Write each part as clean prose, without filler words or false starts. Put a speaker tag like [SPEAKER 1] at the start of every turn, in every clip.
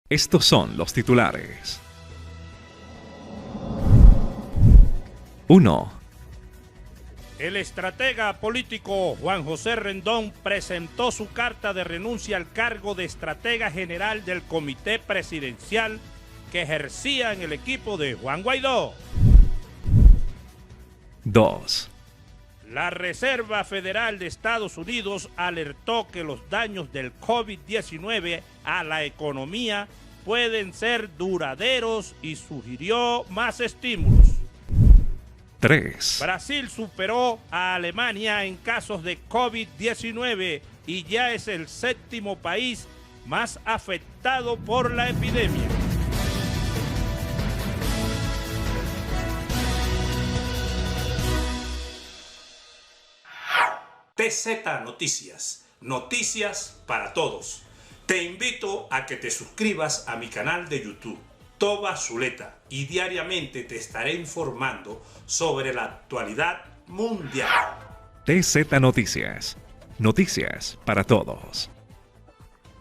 [SPEAKER 1] Estos son los titulares. 1.
[SPEAKER 2] El estratega político Juan José Rendón presentó su carta de renuncia al cargo de estratega general del comité presidencial que ejercía en el equipo de Juan Guaidó.
[SPEAKER 1] 2.
[SPEAKER 2] La Reserva Federal de Estados Unidos alertó que los daños del COVID-19 a la economía pueden ser duraderos y sugirió más estímulos.
[SPEAKER 1] 3.
[SPEAKER 2] Brasil superó a Alemania en casos de COVID-19 y ya es el 7º país más afectado por la epidemia.
[SPEAKER 3] TZ Noticias, noticias para todos. Te invito a que te suscribas a mi canal de YouTube, Toba Zuleta, y diariamente te estaré informando sobre la actualidad mundial.
[SPEAKER 1] TZ Noticias, noticias para todos.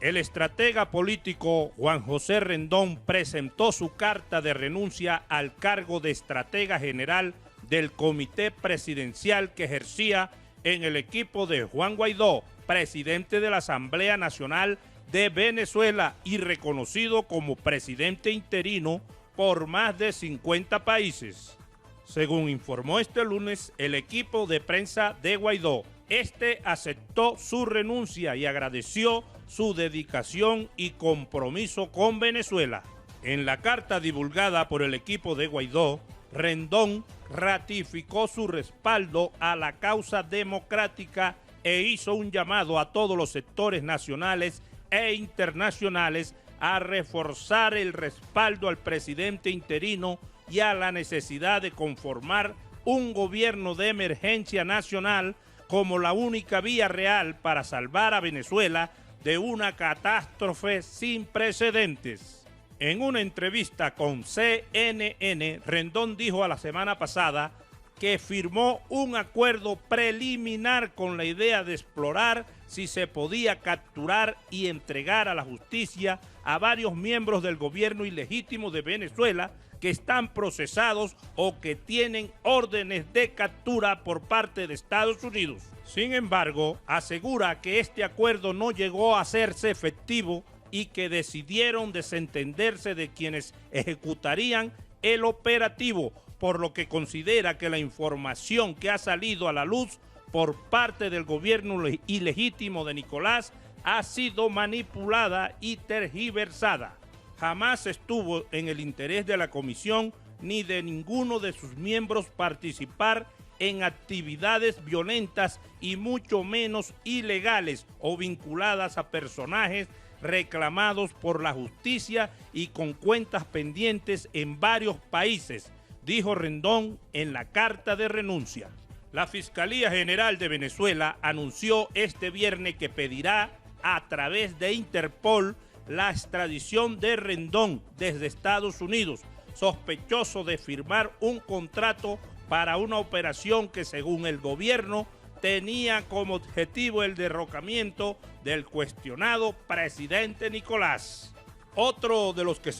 [SPEAKER 2] El estratega político Juan José Rendón presentó su carta de renuncia al cargo de estratega general del comité presidencial que ejercía en el equipo de Juan Guaidó, presidente de la Asamblea Nacional de Venezuela y reconocido como presidente interino por más de 50 países. Según informó este lunes el equipo de prensa de Guaidó, este aceptó su renuncia y agradeció su dedicación y compromiso con Venezuela. En la carta divulgada por el equipo de Guaidó, Rendón ratificó su respaldo a la causa democrática e hizo un llamado a todos los sectores nacionales e internacionales a reforzar el respaldo al presidente interino y a la necesidad de conformar un gobierno de emergencia nacional como la única vía real para salvar a Venezuela de una catástrofe sin precedentes. En una entrevista con CNN, Rendón dijo a la semana pasada que firmó un acuerdo preliminar con la idea de explorar si se podía capturar y entregar a la justicia a varios miembros del gobierno ilegítimo de Venezuela que están procesados o que tienen órdenes de captura por parte de Estados Unidos. Sin embargo, asegura que este acuerdo no llegó a hacerse efectivo y que decidieron desentenderse de quienes ejecutarían el operativo, por lo que considera que la información que ha salido a la luz por parte del gobierno ilegítimo de Nicolás ha sido manipulada y tergiversada. Jamás estuvo en el interés de la comisión ni de ninguno de sus miembros participar en actividades violentas y mucho menos ilegales o vinculadas a personajes reclamados por la justicia y con cuentas pendientes en varios países, dijo Rendón en la carta de renuncia. La Fiscalía General de Venezuela anunció este viernes que pedirá a través de Interpol la extradición de Rendón desde Estados Unidos, sospechoso de firmar un contrato para una operación que, según el gobierno, tenía como objetivo el derrocamiento del cuestionado presidente Nicolás. Otro de los que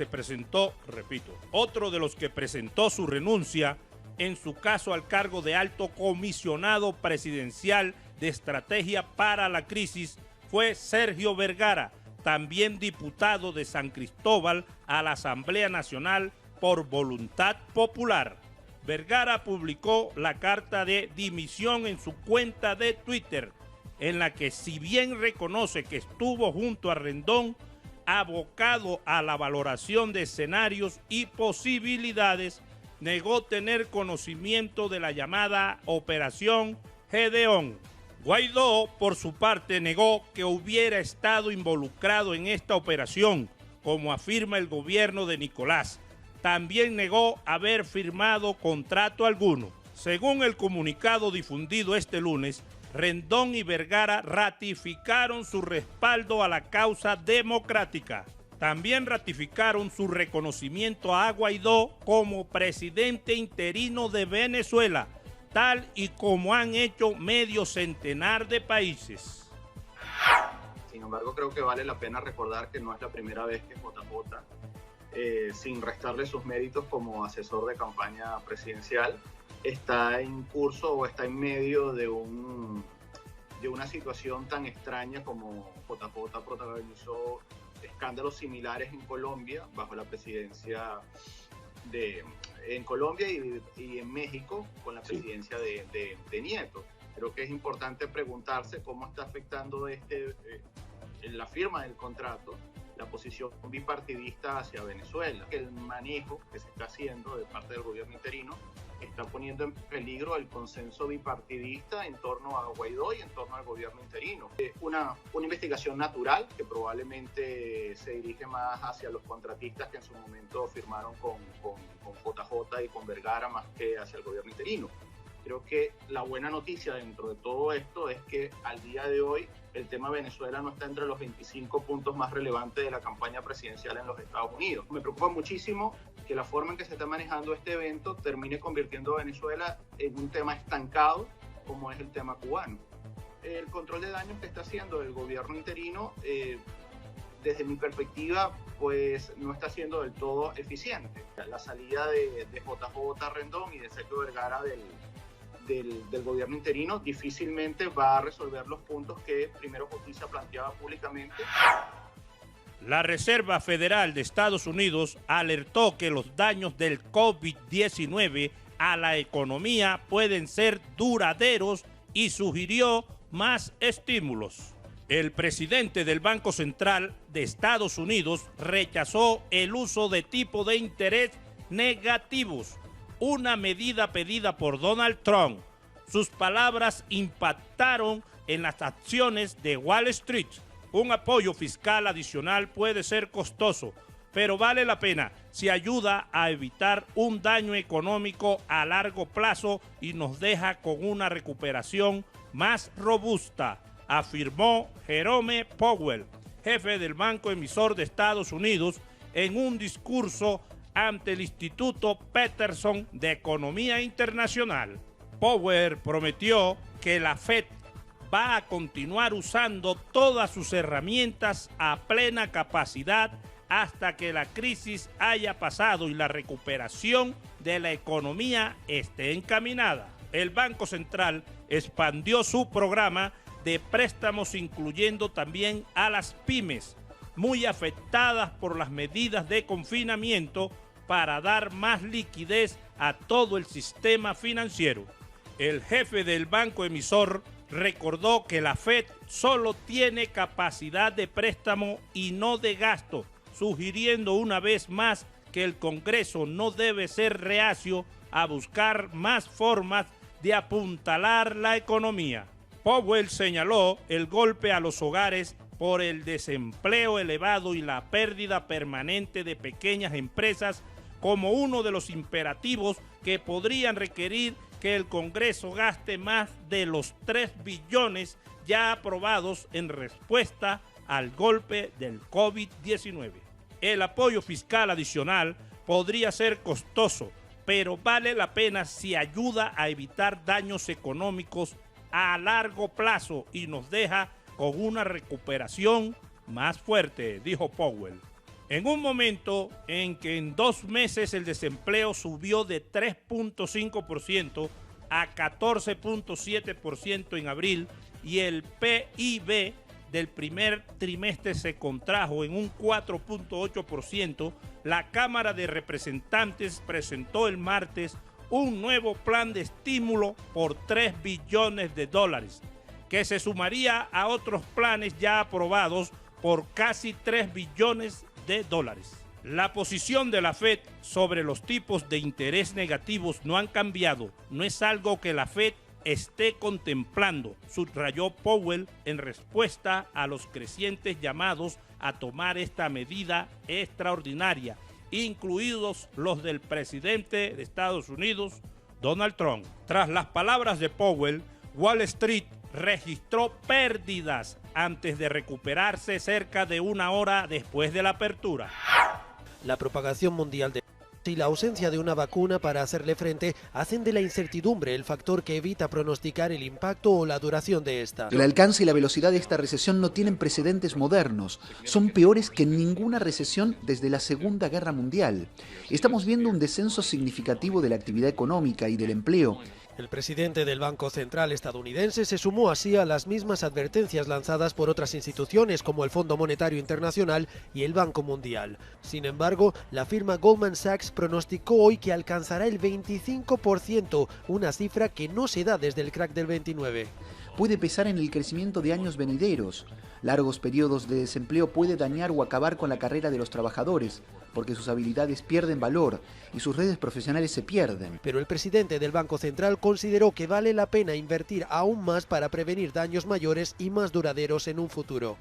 [SPEAKER 2] presentó su renuncia en su caso al cargo de alto comisionado presidencial de estrategia para la crisis fue Sergio Vergara, también diputado de San Cristóbal a la Asamblea Nacional por voluntad popular. Vergara publicó la carta de dimisión en su cuenta de Twitter, en la que, si bien reconoce que estuvo junto a Rendón, abocado a la valoración de escenarios y posibilidades, negó tener conocimiento de la llamada Operación Gedeón. Guaidó, por su parte, negó que hubiera estado involucrado en esta operación, como afirma el gobierno de Nicolás. También negó haber firmado contrato alguno. Según el comunicado difundido este lunes, Rendón y Vergara ratificaron su respaldo a la causa democrática. También ratificaron su reconocimiento a Guaidó como presidente interino de Venezuela, tal y como han hecho medio centenar de países.
[SPEAKER 4] embargo, creo que vale la pena recordar que no es la primera vez que JJ, sin restarle sus méritos como asesor de campaña presidencial, está en curso o está en medio de una situación tan extraña como JJ protagonizó escándalos similares en Colombia bajo la presidencia en Colombia y en México con la presidencia de Nieto. Creo que es importante preguntarse cómo está afectando la firma del contrato, la posición bipartidista hacia Venezuela. El manejo que se está haciendo de parte del gobierno interino está poniendo en peligro el consenso bipartidista en torno a Guaidó y en torno al gobierno interino. Una investigación natural que probablemente se dirige más hacia los contratistas que en su momento firmaron con JJ y con Vergara más que hacia el gobierno interino. Creo que la buena noticia dentro de todo esto es que al día de hoy el tema Venezuela no está entre los 25 puntos más relevantes de la campaña presidencial en los Estados Unidos. Me preocupa muchísimo que la forma en que se está manejando este evento termine convirtiendo a Venezuela en un tema estancado como es el tema cubano. El control de daños que está haciendo el gobierno interino, desde mi perspectiva, pues no está siendo del todo eficiente. La salida de JJ Rendón y de Sergio Vergara del gobierno interino difícilmente va a resolver los puntos que Primero Justicia planteaba públicamente.
[SPEAKER 2] La Reserva Federal de Estados Unidos alertó que los daños del COVID-19 a la economía pueden ser duraderos y sugirió más estímulos. El presidente del Banco Central de Estados Unidos rechazó el uso de tipos de interés negativos, una medida pedida por Donald Trump. Sus palabras impactaron en las acciones de Wall Street. Un apoyo fiscal adicional puede ser costoso, pero vale la pena si ayuda a evitar un daño económico a largo plazo y nos deja con una recuperación más robusta, afirmó Jerome Powell, jefe del Banco Emisor de Estados Unidos, en un discurso ante el Instituto Peterson de Economía Internacional. Powell prometió que la Fed va a continuar usando todas sus herramientas a plena capacidad hasta que la crisis haya pasado y la recuperación de la economía esté encaminada. El Banco Central expandió su programa de préstamos incluyendo también a las pymes, muy afectadas por las medidas de confinamiento, para dar más liquidez a todo el sistema financiero. El jefe del banco emisor recordó que la Fed solo tiene capacidad de préstamo y no de gasto, sugiriendo una vez más que el Congreso no debe ser reacio a buscar más formas de apuntalar la economía. Powell señaló el golpe a los hogares por el desempleo elevado y la pérdida permanente de pequeñas empresas como uno de los imperativos que podrían requerir que el Congreso gaste más de los 3 billones ya aprobados en respuesta al golpe del COVID-19. El apoyo fiscal adicional podría ser costoso, pero vale la pena si ayuda a evitar daños económicos a largo plazo y nos deja con una recuperación más fuerte, dijo Powell. En un momento en que en 2 meses el desempleo subió de 3.5% a 14.7% en abril y el PIB del primer trimestre se contrajo en un 4.8%, la Cámara de Representantes presentó el martes un nuevo plan de estímulo por $3 billones, que se sumaría a otros planes ya aprobados por casi $3 billones. La posición de la Fed sobre los tipos de interés negativos no han cambiado. No es algo que la Fed esté contemplando, subrayó Powell en respuesta a los crecientes llamados a tomar esta medida extraordinaria, incluidos los del presidente de Estados Unidos, Donald Trump. Tras las palabras de Powell, Wall Street registró pérdidas antes de recuperarse cerca de 1 hora después de la apertura.
[SPEAKER 5] La propagación mundial de y la ausencia de una vacuna para hacerle frente hacen de la incertidumbre el factor que evita pronosticar el impacto o la duración de esta.
[SPEAKER 6] El alcance y la velocidad de esta recesión no tienen precedentes modernos. Son peores que ninguna recesión desde la Segunda Guerra Mundial. Estamos viendo un descenso significativo de la actividad económica y del empleo.
[SPEAKER 5] El presidente del Banco Central estadounidense se sumó así a las mismas advertencias lanzadas por otras instituciones como el Fondo Monetario Internacional y el Banco Mundial. Sin embargo, la firma Goldman Sachs pronosticó hoy que alcanzará el 25%, una cifra que no se da desde el crack del 29.
[SPEAKER 6] Puede pesar en el crecimiento de años venideros. Largos periodos de desempleo puede dañar o acabar con la carrera de los trabajadores, porque sus habilidades pierden valor y sus redes profesionales se pierden.
[SPEAKER 5] Pero el presidente del Banco Central consideró que vale la pena invertir aún más para prevenir daños mayores y más duraderos en un futuro.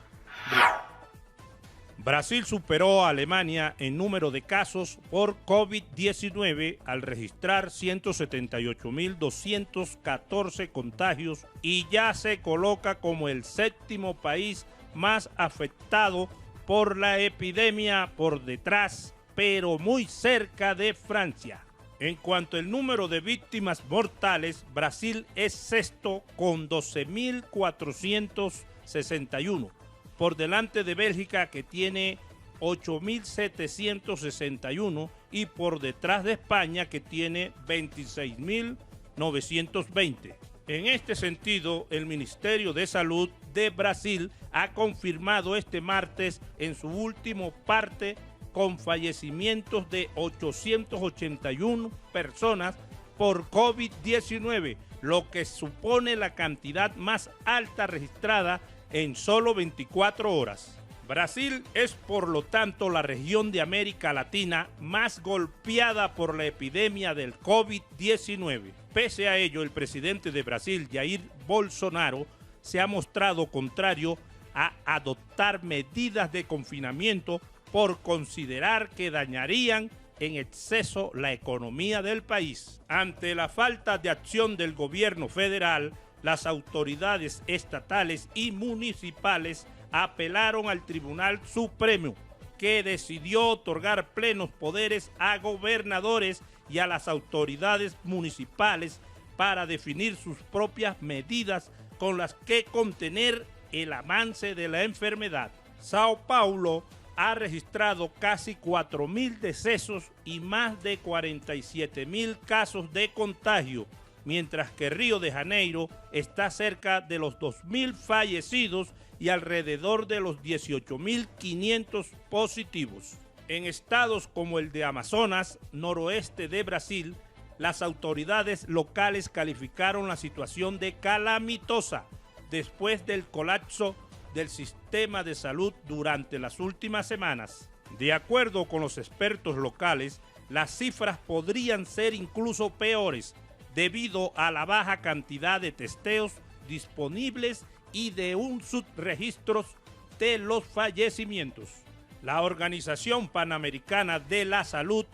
[SPEAKER 2] Brasil superó a Alemania en número de casos por COVID-19 al registrar 178.214 contagios y ya se coloca como el séptimo país más afectado por la epidemia, por detrás, pero muy cerca de Francia. En cuanto al número de víctimas mortales, Brasil es sexto con 12.461, por delante de Bélgica que tiene 8.761 y por detrás de España que tiene 26.920. En este sentido, el Ministerio de Salud de Brasil ha confirmado este martes en su último parte con fallecimientos de 881 personas por COVID-19, lo que supone la cantidad más alta registrada en solo 24 horas. Brasil es, por lo tanto, la región de América Latina más golpeada por la epidemia del COVID-19. Pese a ello, el presidente de Brasil, Jair Bolsonaro, se ha mostrado contrario a adoptar medidas de confinamiento por considerar que dañarían en exceso la economía del país. Ante la falta de acción del gobierno federal, las autoridades estatales y municipales apelaron al Tribunal Supremo, que decidió otorgar plenos poderes a gobernadores y a las autoridades municipales para definir sus propias medidas con las que contener el avance de la enfermedad. Sao Paulo ha registrado casi 4.000 decesos y más de 47.000 casos de contagio, mientras que Río de Janeiro está cerca de los 2.000 fallecidos y alrededor de los 18.500 positivos. En estados como el de Amazonas, noroeste de Brasil, las autoridades locales calificaron la situación de calamitosa después del colapso del sistema de salud durante las últimas semanas. De acuerdo con los expertos locales, las cifras podrían ser incluso peores debido a la baja cantidad de testeos disponibles y de un subregistro de los fallecimientos. La Organización Panamericana de la Salud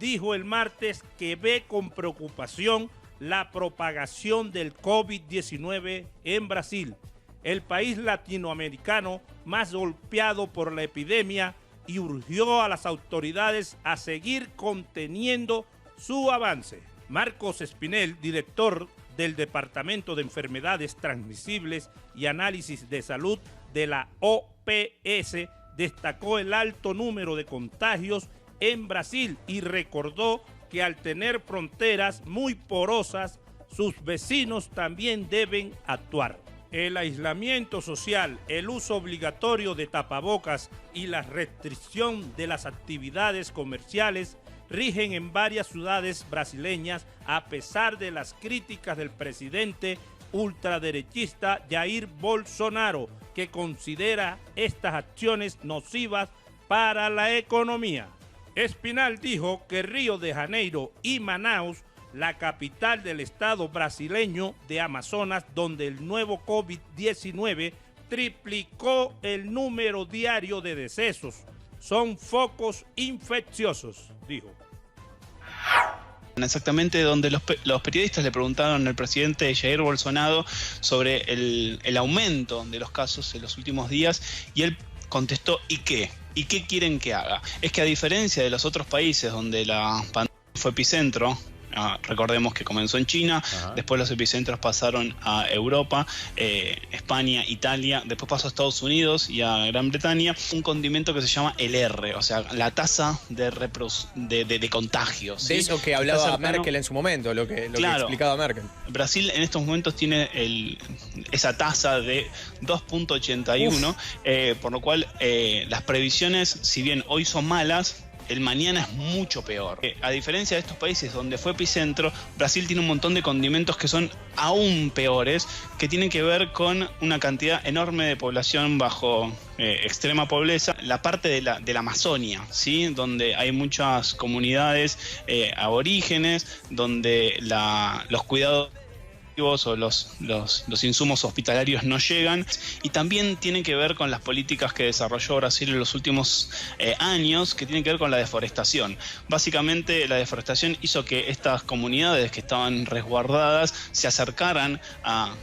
[SPEAKER 2] dijo el martes que ve con preocupación la propagación del COVID-19 en Brasil, el país latinoamericano más golpeado por la epidemia, y urgió a las autoridades a seguir conteniendo su avance. Marcos Espinel, director del Departamento de Enfermedades Transmisibles y Análisis de Salud de la OPS, destacó el alto número de contagios en Brasil y recordó que al tener fronteras muy porosas, sus vecinos también deben actuar. El aislamiento social, el uso obligatorio de tapabocas y la restricción de las actividades comerciales rigen en varias ciudades brasileñas a pesar de las críticas del presidente ultraderechista Jair Bolsonaro, que considera estas acciones nocivas para la economía. Espinal dijo que Río de Janeiro y Manaus, la capital del estado brasileño de Amazonas, donde el nuevo COVID-19 triplicó el número diario de decesos, son focos infecciosos, dijo.
[SPEAKER 7] Exactamente donde los periodistas le preguntaron al presidente Jair Bolsonaro sobre el aumento de los casos en los últimos días, y él contestó ¿y qué? ¿Y qué quieren que haga? Es que a diferencia de los otros países donde la pandemia fue epicentro, recordemos que comenzó en China, después los epicentros pasaron a Europa, España, Italia, después pasó a Estados Unidos y a Gran Bretaña, un condimento que se llama el R, o sea, la tasa de contagios. ¿Sí?
[SPEAKER 8] De eso que hablaba Merkel en su momento, lo que explicaba Merkel.
[SPEAKER 7] Brasil en estos momentos tiene esa tasa de 2.81, por lo cual las previsiones, si bien hoy son malas, el mañana es mucho peor. A diferencia de estos países donde fue epicentro, Brasil tiene un montón de condimentos que son aún peores, que tienen que ver con una cantidad enorme de población bajo extrema pobreza, la parte de la Amazonia, ¿sí? Donde hay muchas comunidades aborígenes, donde los cuidados o los insumos hospitalarios no llegan, y también tienen que ver con las políticas que desarrolló Brasil en los últimos años, que tienen que ver con la deforestación. Básicamente la deforestación hizo que estas comunidades que estaban resguardadas se acercaran a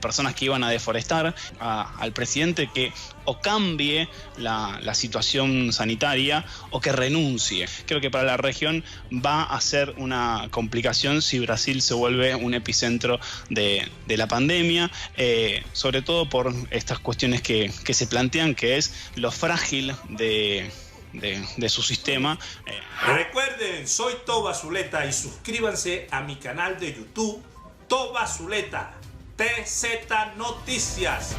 [SPEAKER 7] personas que iban a deforestar, al presidente que o cambie la situación sanitaria o que renuncie. Creo que para la región va a ser una complicación si Brasil se vuelve un epicentro de la pandemia, sobre todo por estas cuestiones que se plantean, que es lo frágil de su sistema.
[SPEAKER 3] Recuerden, soy Toba Zuleta y suscríbanse a mi canal de YouTube, Toba Zuleta, TZ Noticias.